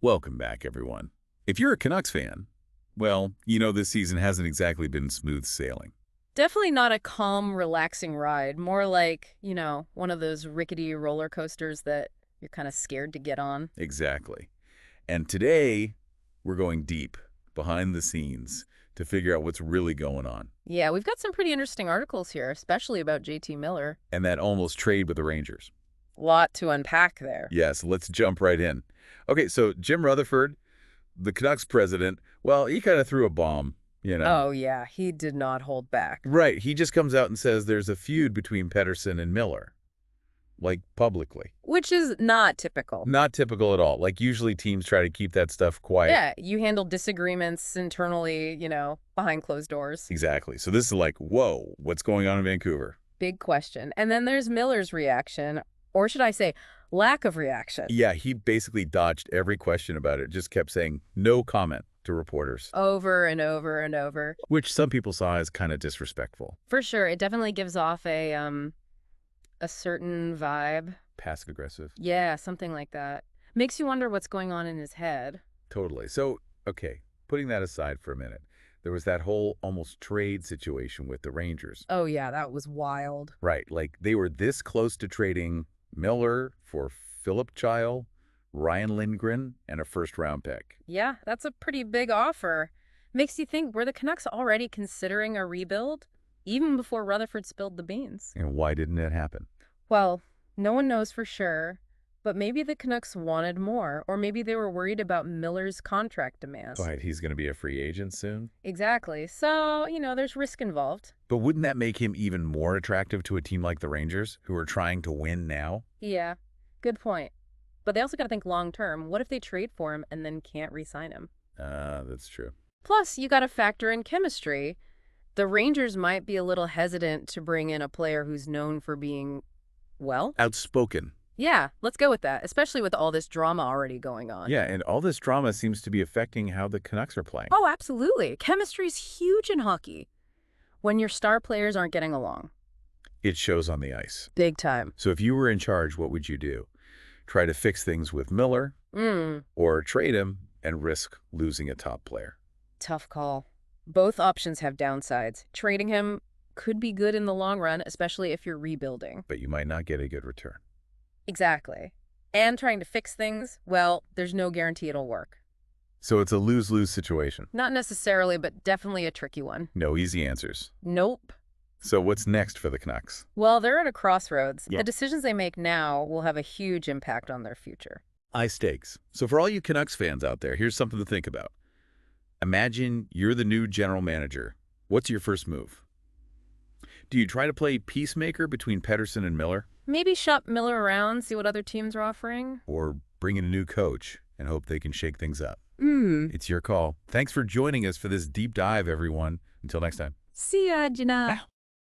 Welcome back, everyone. If you're a Canucks fan, well, you know this season hasn't exactly been smooth sailing. Definitely not a calm, relaxing ride. More like, one of those rickety roller coasters that you're kind of scared to get on. Exactly. And today, we're going deep, behind the scenes, to figure out what's really going on. Yeah, we've got some pretty interesting articles here, especially about Miller. And that almost trade with the Rangers. Lot to unpack there. Yes, let's jump right in. Okay, so Jim Rutherford, the Canucks president, well, he kind of threw a bomb, Oh, yeah, he did not hold back. Right, he just comes out and says there's a feud between Pettersson and Miller. Like, publicly. Which is not typical. Not typical at all. Like, usually teams try to keep that stuff quiet. Yeah, you handle disagreements internally, behind closed doors. Exactly. So this is like, whoa, what's going on in Vancouver? Big question. And then there's Miller's reaction, or should I say, lack of reaction. Yeah, he basically dodged every question about it, just kept saying no comment to reporters. Over and over and over. Which some people saw as kind of disrespectful. For sure, it definitely gives off a certain vibe. Passive-aggressive. Yeah, something like that. Makes you wonder what's going on in his head. Totally. So, okay, putting that aside for a minute, there was that whole almost trade situation with the Rangers. Oh, yeah, that was wild. Right, like they were this close to trading Miller for Philip Child, Ryan Lindgren, and a first-round pick. Yeah, that's a pretty big offer. Makes you think, were the Canucks already considering a rebuild? Even before Rutherford spilled the beans. And why didn't it happen? Well, no one knows for sure, but maybe the Canucks wanted more, or maybe they were worried about Miller's contract demands. Right, he's going to be a free agent soon? Exactly. So, there's risk involved. But wouldn't that make him even more attractive to a team like the Rangers, who are trying to win now? Yeah, good point. But they also got to think long term. What if they trade for him and then can't re-sign him? That's true. Plus, you got to factor in chemistry. The Rangers might be a little hesitant to bring in a player who's known for being, well, outspoken. Yeah, let's go with that, especially with all this drama already going on. Yeah, and all this drama seems to be affecting how the Canucks are playing. Oh, absolutely. Chemistry's huge in hockey. When your star players aren't getting along. It shows on the ice. Big time. So if you were in charge, what would you do? Try to fix things with Miller? Or trade him and risk losing a top player? Tough call. Both options have downsides. Trading him could be good in the long run, especially if you're rebuilding. But you might not get a good return. Exactly. And trying to fix things, well, there's no guarantee it'll work. So it's a lose-lose situation. Not necessarily, but definitely a tricky one. No easy answers. Nope. So what's next for the Canucks? Well, they're at a crossroads. Yeah. The decisions they make now will have a huge impact on their future. High stakes. So for all you Canucks fans out there, here's something to think about. Imagine you're the new general manager. What's your first move? Do you try to play peacemaker between Pettersson and Miller? Maybe shop Miller around, see what other teams are offering? Or bring in a new coach and hope they can shake things up? It's It's your call. Thanks for joining us for this deep dive, everyone. Until next time. See ya, Jana.